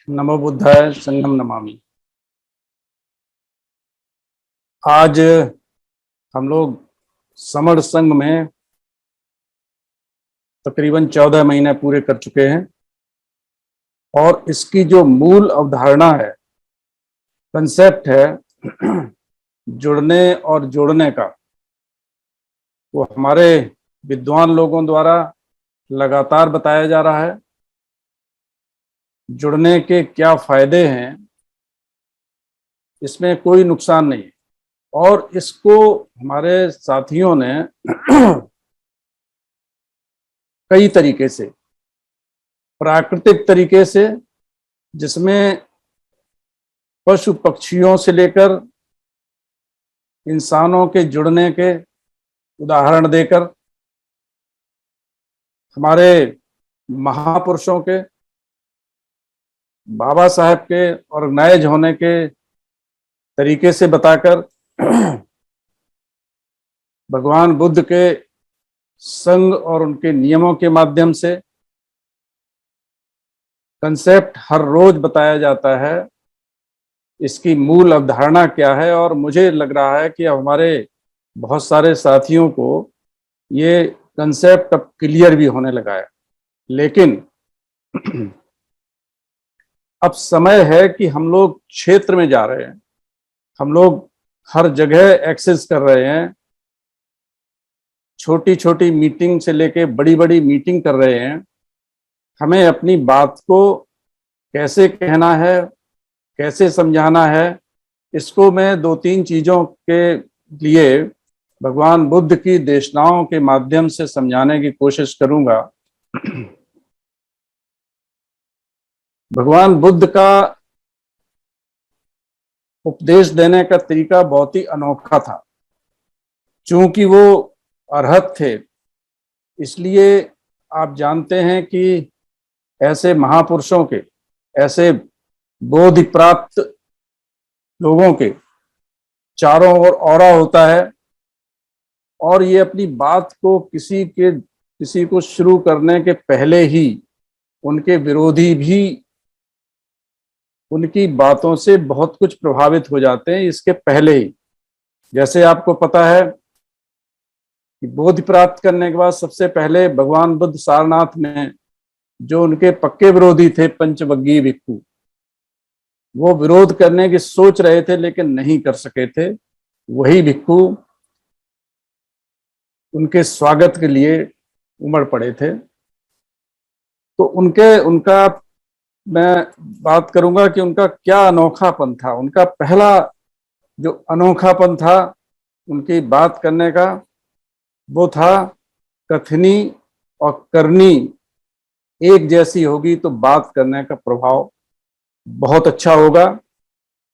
नमो बुद्धाय संगम नमामि। आज हम लोग समर संघ में तकरीबन 14 महीने पूरे कर चुके हैं और इसकी जो मूल अवधारणा है, कंसेप्ट है जुड़ने और जोड़ने का, वो हमारे विद्वान लोगों द्वारा लगातार बताया जा रहा है। जुड़ने के क्या फायदे हैं, इसमें कोई नुकसान नहीं है और इसको हमारे साथियों ने कई तरीके से, प्राकृतिक तरीके से, जिसमें पशु पक्षियों से लेकर इंसानों के जुड़ने के उदाहरण देकर, हमारे महापुरुषों के, बाबा साहब के ऑर्गेनाइज होने के तरीके से बताकर, भगवान बुद्ध के संघ और उनके नियमों के माध्यम से कंसेप्ट हर रोज बताया जाता है। इसकी मूल अवधारणा क्या है, और मुझे लग रहा है कि अब हमारे बहुत सारे साथियों को ये कंसेप्ट अब क्लियर भी होने लगा है। लेकिन अब समय है कि हम लोग क्षेत्र में जा रहे हैं, हम लोग हर जगह एक्सेस कर रहे हैं, छोटी छोटी मीटिंग से लेके बड़ी बड़ी मीटिंग कर रहे हैं। हमें अपनी बात को कैसे कहना है, कैसे समझाना है, इसको मैं दो तीन चीजों के लिए भगवान बुद्ध की देशनाओं के माध्यम से समझाने की कोशिश करूंगा। भगवान बुद्ध का उपदेश देने का तरीका बहुत ही अनोखा था। चूंकि वो अरहत थे, इसलिए आप जानते हैं कि ऐसे महापुरुषों के, ऐसे बोधि प्राप्त लोगों के चारों ओर ऑरा होता है और ये अपनी बात को किसी को शुरू करने के पहले ही उनके विरोधी भी उनकी बातों से बहुत कुछ प्रभावित हो जाते हैं इसके पहले ही। जैसे आपको पता है कि बोधि प्राप्त करने के बाद सबसे पहले भगवान बुद्ध सारनाथ में जो उनके पक्के विरोधी थे, पंचवग्गी भिक्खु, वो विरोध करने की सोच रहे थे लेकिन नहीं कर सके थे। वही भिक्खु उनके स्वागत के लिए उमड़ पड़े थे। तो उनका मैं बात करूंगा कि उनका क्या अनोखापन था। उनका पहला जो अनोखापन था उनकी बात करने का, वो था कथनी और करनी एक जैसी होगी तो बात करने का प्रभाव बहुत अच्छा होगा।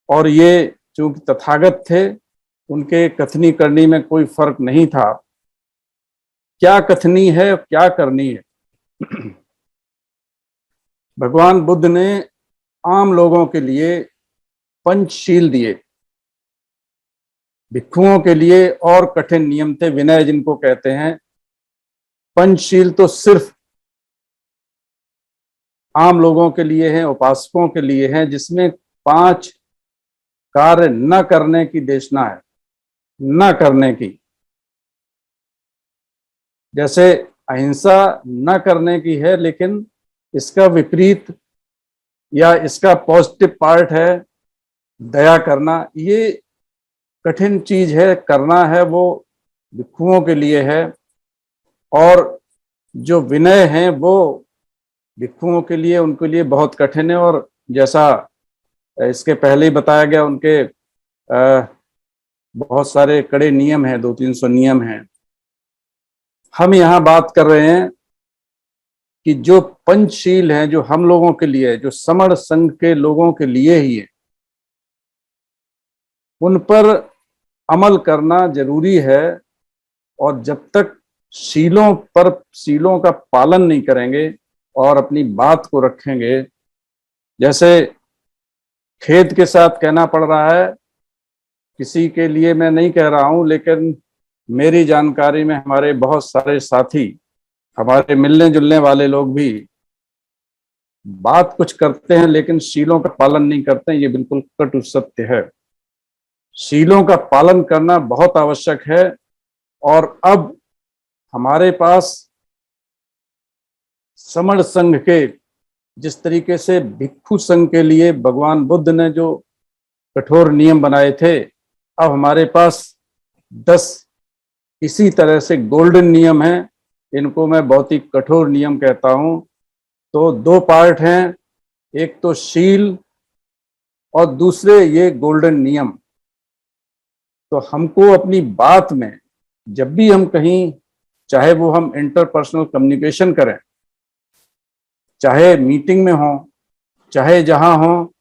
और ये चूंकि तथागत थे, उनके कथनी करनी में कोई फर्क नहीं था। क्या कथनी है क्या करनी है, भगवान बुद्ध ने आम लोगों के लिए पंचशील दिए। भिक्षुओं के लिए और कठिन नियम थे, विनय जिनको कहते हैं। पंचशील तो सिर्फ आम लोगों के लिए हैं, उपासकों के लिए हैं, जिसमें 5 कार्य न करने की देशना है, न करने की। जैसे अहिंसा न करने की है, लेकिन इसका विपरीत या इसका पॉजिटिव पार्ट है दया करना। ये कठिन चीज है, करना है, वो भिक्षुओं के लिए है। और जो विनय है वो भिक्षुओं के लिए, उनके लिए बहुत कठिन है। और जैसा इसके पहले ही बताया गया, उनके बहुत सारे कड़े नियम हैं, 200-300 नियम हैं। हम यहाँ बात कर रहे हैं कि जो पंचशील हैं, जो हम लोगों के लिए, जो समर संघ के लोगों के लिए ही है, उन पर अमल करना जरूरी है। और जब तक शीलों का पालन नहीं करेंगे और अपनी बात को रखेंगे, जैसे खेद के साथ कहना पड़ रहा है, किसी के लिए मैं नहीं कह रहा हूं, लेकिन मेरी जानकारी में हमारे बहुत सारे साथी, हमारे मिलने जुलने वाले लोग भी बात कुछ करते हैं लेकिन शीलों का पालन नहीं करते हैं, ये बिल्कुल कटु सत्य है। शीलों का पालन करना बहुत आवश्यक है। और अब हमारे पास समण संघ के, जिस तरीके से भिक्षु संघ के लिए भगवान बुद्ध ने जो कठोर नियम बनाए थे, अब हमारे पास 10 इसी तरह से गोल्डन नियम है। इनको मैं बहुत ही कठोर नियम कहता हूं। तो 2 पार्ट हैं, एक तो शील और दूसरे ये गोल्डन नियम। तो हमको अपनी बात में जब भी हम कहीं, चाहे वो हम इंटरपर्सनल कम्युनिकेशन करें, चाहे मीटिंग में हो, चाहे जहां हो,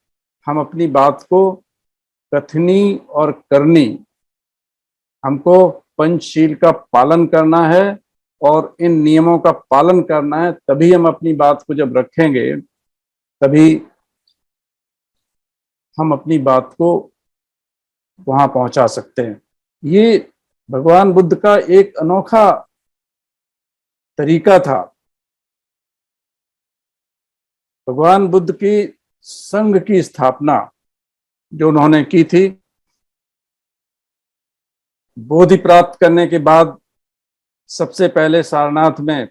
हम अपनी बात को कथनी और करनी, हमको पंचशील का पालन करना है और इन नियमों का पालन करना है। तभी हम अपनी बात को जब रखेंगे, तभी हम अपनी बात को वहां पहुंचा सकते हैं। ये भगवान बुद्ध का एक अनोखा तरीका था। भगवान बुद्ध की संघ की स्थापना जो उन्होंने की थी, बोधि प्राप्त करने के बाद सबसे पहले सारनाथ में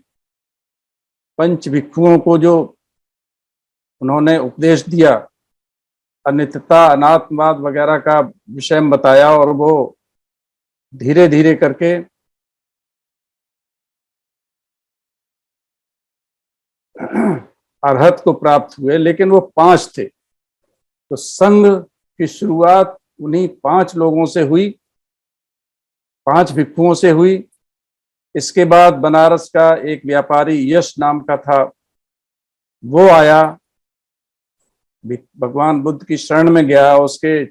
पंच भिक्षुओं को जो उन्होंने उपदेश दिया, अनित्यता, अनात्मवाद वगैरह का विषय में बताया, और वो धीरे धीरे करके अरहत को प्राप्त हुए। लेकिन वो 5 थे। तो संघ की शुरुआत उन्हीं 5 लोगों से हुई, 5 भिक्षुओं से हुई। इसके बाद बनारस का एक व्यापारी यश नाम का था, वो आया, भगवान बुद्ध की शरण में गया। उसके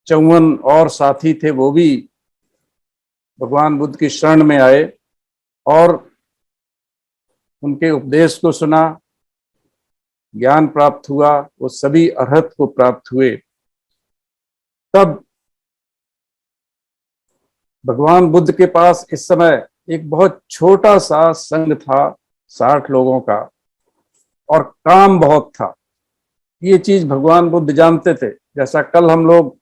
54 और साथी थे, वो भी भगवान बुद्ध की शरण में आए और उनके उपदेश को सुना, ज्ञान प्राप्त हुआ, वो सभी अरहत को प्राप्त हुए। तब भगवान बुद्ध के पास इस समय एक बहुत छोटा सा संघ था, 60 लोगों का, और काम बहुत था। ये चीज भगवान बुद्ध जानते थे। जैसा कल हम लोग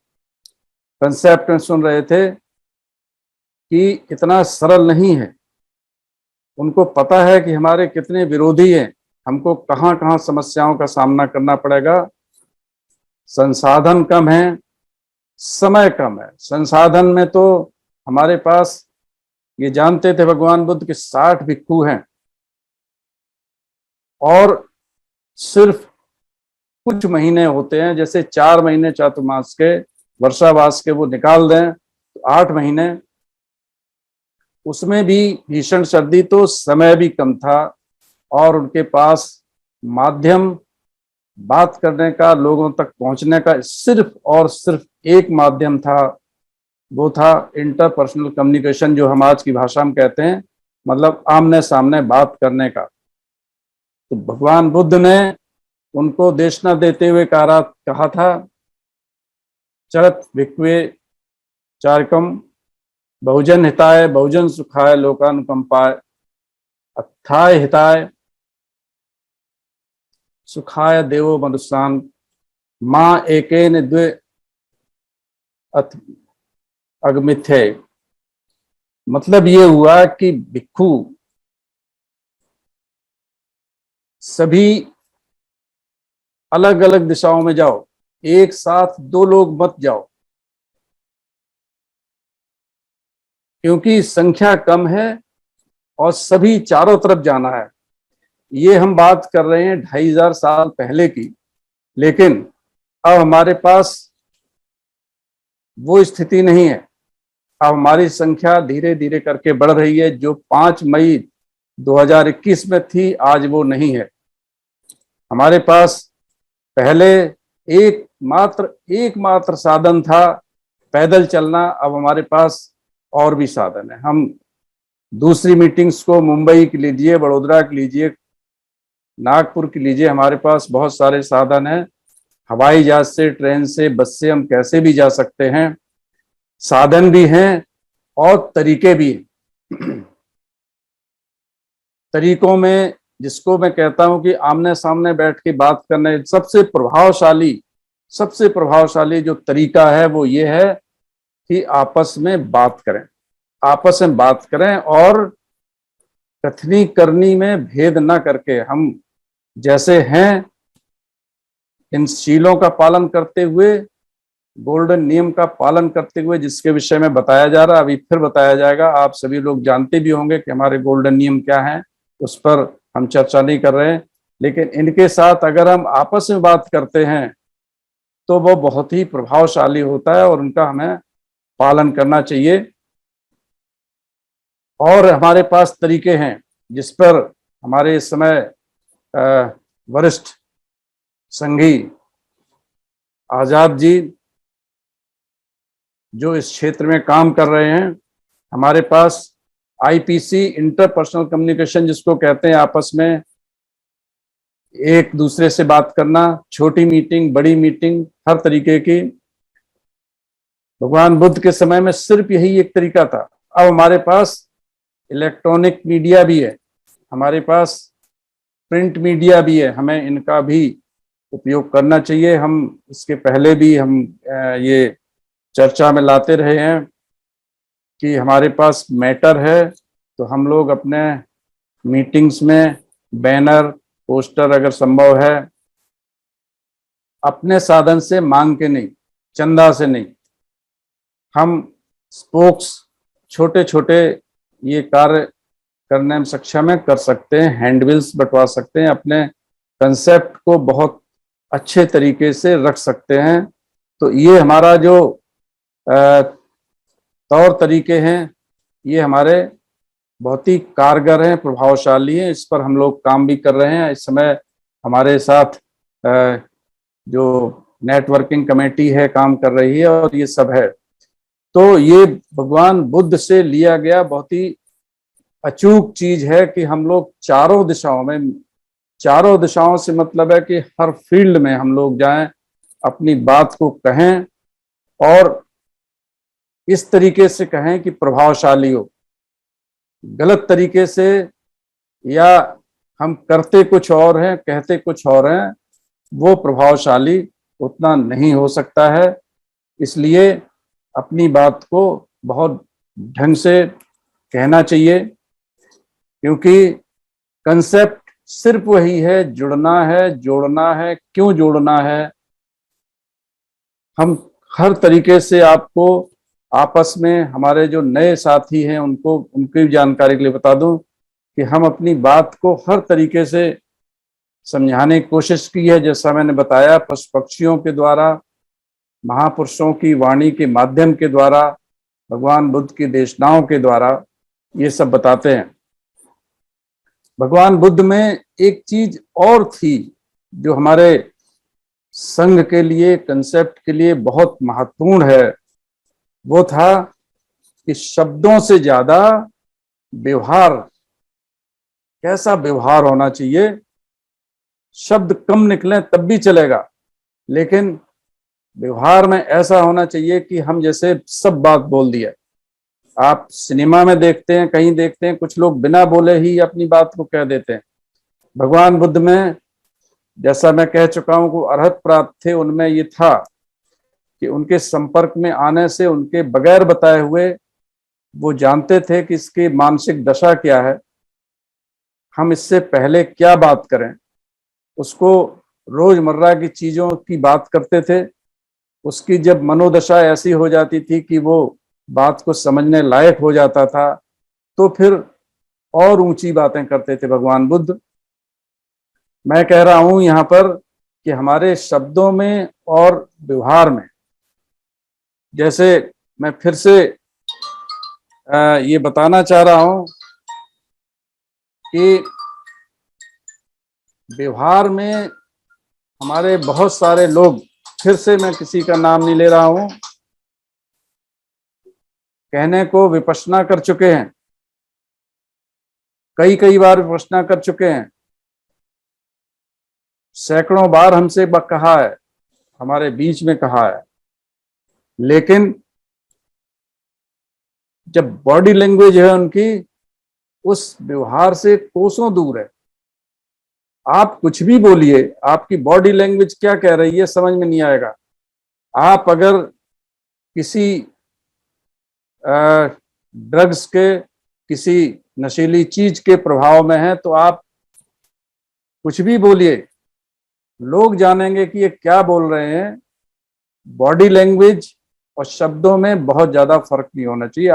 कंसेप्ट में सुन रहे थे कि इतना सरल नहीं है। उनको पता है कि हमारे कितने विरोधी हैं, हमको कहां कहां समस्याओं का सामना करना पड़ेगा। संसाधन कम है, समय कम है। संसाधन में तो हमारे पास, ये जानते थे भगवान बुद्ध के 60 भिक्षु हैं, और सिर्फ कुछ महीने होते हैं, जैसे 4 महीने चातुर्मास के, वर्षावास के वो निकाल दें तो 8 महीने, उसमें भी भीषण सर्दी, तो समय भी कम था और उनके पास माध्यम बात करने का, लोगों तक पहुंचने का सिर्फ और सिर्फ एक माध्यम था, वो था इंटरपर्सनल कम्युनिकेशन, जो हम आज की भाषा में कहते हैं, मतलब आमने सामने बात करने का। तो भगवान बुद्ध ने उनको देशना देते हुए कहा था, चरत भिक्खवे चारकम, बहुजन हिताय बहुजन सुखाय लोकानुकंपाय, अत्थाय हिताय सुखाय देवो मनुष्यान, मां एकेन द्वे अथ अगमिथे। मतलब ये हुआ कि भिक्षु सभी अलग अलग दिशाओं में जाओ, एक साथ 2 लोग मत जाओ, क्योंकि संख्या कम है और सभी चारों तरफ जाना है। ये हम बात कर रहे हैं 2500 साल पहले की, लेकिन अब हमारे पास वो स्थिति नहीं है। अब हमारी संख्या धीरे धीरे करके बढ़ रही है। जो 5 मई 2021 में थी, आज वो नहीं है। हमारे पास पहले एकमात्र साधन था पैदल चलना, अब हमारे पास और भी साधन है। हम दूसरी मीटिंग्स को मुंबई की लीजिए, बड़ोदरा की लीजिए, नागपुर की लीजिए, हमारे पास बहुत सारे साधन हैं। हवाई जहाज से, ट्रेन से, बस से हम कैसे भी जा सकते हैं। साधन भी हैं और तरीके भी हैं। तरीकों में जिसको मैं कहता हूं कि आमने सामने बैठ के बात करने सबसे प्रभावशाली जो तरीका है वो ये है कि आपस में बात करें, आपस में बात करें और कथनी करनी में भेद ना करके हम जैसे हैं इन शीलों का पालन करते हुए, गोल्डन नियम का पालन करते हुए, जिसके विषय में बताया जा रहा, अभी फिर बताया जाएगा। आप सभी लोग जानते भी होंगे कि हमारे गोल्डन नियम क्या हैं, उस पर हम चर्चा नहीं कर रहे हैं, लेकिन इनके साथ अगर हम आपस में बात करते हैं तो वो बहुत ही प्रभावशाली होता है और उनका हमें पालन करना चाहिए। और हमारे पास तरीके हैं जिस पर हमारे इस समय वरिष्ठ संघी आजाद जी जो इस क्षेत्र में काम कर रहे हैं, हमारे पास आईपीसी इंटरपर्सनल कम्युनिकेशन जिसको कहते हैं, आपस में एक दूसरे से बात करना, छोटी मीटिंग बड़ी मीटिंग हर तरीके की। भगवान बुद्ध के समय में सिर्फ यही एक तरीका था। अब हमारे पास इलेक्ट्रॉनिक मीडिया भी है, हमारे पास प्रिंट मीडिया भी है, हमें इनका भी उपयोग करना चाहिए। हम इसके पहले भी हम ये चर्चा में लाते रहे हैं कि हमारे पास मैटर है तो हम लोग अपने मीटिंग्स में बैनर पोस्टर अगर संभव है अपने साधन से मांग के नहीं, चंदा से नहीं, हम स्पोक्स छोटे छोटे ये कार्य करने में सक्षम है, कर सकते हैं, हैंडबिल्स बंटवा सकते हैं, अपने कंसेप्ट को बहुत अच्छे तरीके से रख सकते हैं। तो ये हमारा जो तौर तरीके हैं ये हमारे बहुत ही कारगर हैं, प्रभावशाली हैं, इस पर हम लोग काम भी कर रहे हैं। इस समय हमारे साथ जो नेटवर्किंग कमेटी है काम कर रही है और ये सब है। तो ये भगवान बुद्ध से लिया गया बहुत ही अचूक चीज है कि हम लोग चारों दिशाओं से मतलब है कि हर फील्ड में हम लोग जाएं, अपनी बात को कहें और इस तरीके से कहें कि प्रभावशाली हो। गलत तरीके से या हम करते कुछ और हैं कहते कुछ और हैं, वो प्रभावशाली उतना नहीं हो सकता है। इसलिए अपनी बात को बहुत ढंग से कहना चाहिए, क्योंकि कंसेप्ट सिर्फ वही है, जुड़ना है, जोड़ना है। क्यों जोड़ना है? हम हर तरीके से आपको आपस में हमारे जो नए साथी हैं उनको उनकी जानकारी के लिए बता दूं कि हम अपनी बात को हर तरीके से समझाने की कोशिश की है। जैसा मैंने बताया, पशु पक्षियों के द्वारा, महापुरुषों की वाणी के माध्यम के द्वारा, भगवान बुद्ध की देशनाओं के द्वारा ये सब बताते हैं। भगवान बुद्ध में एक चीज और थी जो हमारे संघ के लिए, कंसेप्ट के लिए बहुत महत्वपूर्ण है। वो था कि शब्दों से ज्यादा व्यवहार, कैसा व्यवहार होना चाहिए। शब्द कम निकले तब भी चलेगा, लेकिन व्यवहार में ऐसा होना चाहिए कि हम जैसे सब बात बोल दिया। आप सिनेमा में देखते हैं, कहीं देखते हैं, कुछ लोग बिना बोले ही अपनी बात को कह देते हैं। भगवान बुद्ध में, जैसा मैं कह चुका हूं, को अरहत प्राप्त थे, उनमें ये था कि उनके संपर्क में आने से उनके बगैर बताए हुए वो जानते थे कि इसकी मानसिक दशा क्या है, हम इससे पहले क्या बात करें। उसको रोजमर्रा की चीजों की बात करते थे। उसकी जब मनोदशा ऐसी हो जाती थी कि वो बात को समझने लायक हो जाता था तो फिर और ऊंची बातें करते थे भगवान बुद्ध। मैं कह रहा हूं यहां पर कि हमारे शब्दों में और व्यवहार में, जैसे मैं फिर से ये बताना चाह रहा हूं कि व्यवहार में हमारे बहुत सारे लोग, फिर से मैं किसी का नाम नहीं ले रहा हूं, कहने को विपश्यना कर चुके हैं, कई बार विपश्यना कर चुके हैं, सैकड़ों बार हमसे कहा है, हमारे बीच में कहा है, लेकिन जब बॉडी लैंग्वेज है उनकी उस व्यवहार से कोसों दूर है। आप कुछ भी बोलिए, आपकी बॉडी लैंग्वेज क्या कह रही है समझ में नहीं आएगा। आप अगर किसी ड्रग्स के, किसी नशीली चीज के प्रभाव में हैं तो आप कुछ भी बोलिए, लोग जानेंगे कि ये क्या बोल रहे हैं। बॉडी लैंग्वेज और शब्दों में बहुत ज्यादा फर्क नहीं होना चाहिए।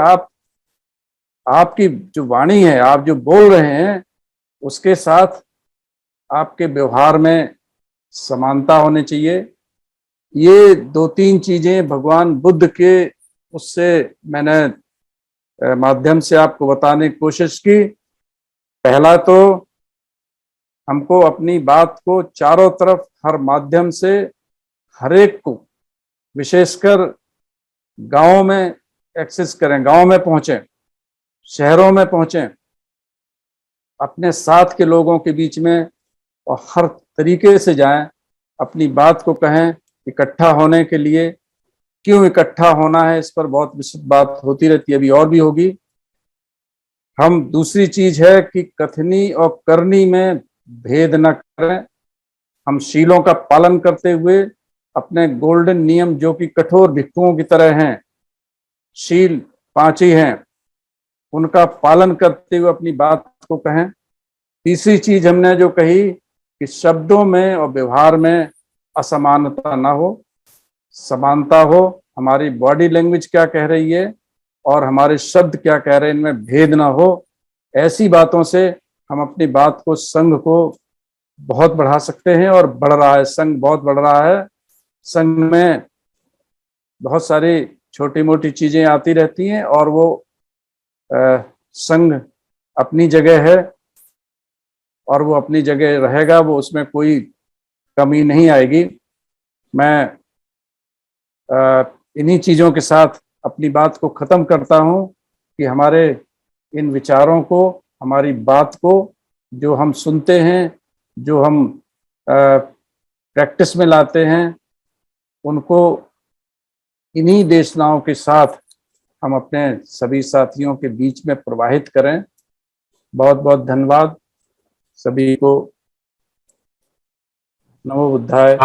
आपकी जो वाणी है, आप जो बोल रहे हैं, उसके साथ आपके व्यवहार में समानता होनी चाहिए। ये दो तीन चीजें भगवान बुद्ध के उससे मैंने माध्यम से आपको बताने की कोशिश की। पहला तो हमको अपनी बात को चारों तरफ हर माध्यम से हर एक को, विशेषकर गांव में एक्सेस करें, गांव में पहुंचें, शहरों में पहुंचें, अपने साथ के लोगों के बीच में और हर तरीके से जाएं, अपनी बात को कहें। इकट्ठा होने के लिए क्यों इकट्ठा होना है, इस पर बहुत विस्तृत बात होती रहती है, अभी और भी होगी। हम दूसरी चीज है कि कथनी और करनी में भेद न करें। हम शीलों का पालन करते हुए अपने गोल्डन नियम, जो कि कठोर भिक्षुओं की तरह हैं, शील 5 ही हैं, उनका पालन करते हुए अपनी बात को कहें। तीसरी चीज हमने जो कही कि शब्दों में और व्यवहार में असमानता ना हो, समानता हो। हमारी बॉडी लैंग्वेज क्या कह रही है और हमारे शब्द क्या कह रहे हैं, इनमें भेद ना हो। ऐसी बातों से हम अपनी बात को, संघ को बहुत बढ़ा सकते हैं, और बढ़ रहा है, संघ बहुत बढ़ रहा है। संघ में बहुत सारी छोटी मोटी चीजें आती रहती हैं और वो संघ अपनी जगह है और वो अपनी जगह रहेगा, वो उसमें कोई कमी नहीं आएगी। मैं इन्हीं चीजों के साथ अपनी बात को खत्म करता हूं कि हमारे इन विचारों को, हमारी बात को जो हम सुनते हैं, जो हम प्रैक्टिस में लाते हैं, उनको इन्हीं देशनाओं के साथ हम अपने सभी साथियों के बीच में प्रवाहित करें। बहुत बहुत धन्यवाद सभी को। नमो बुद्धाय।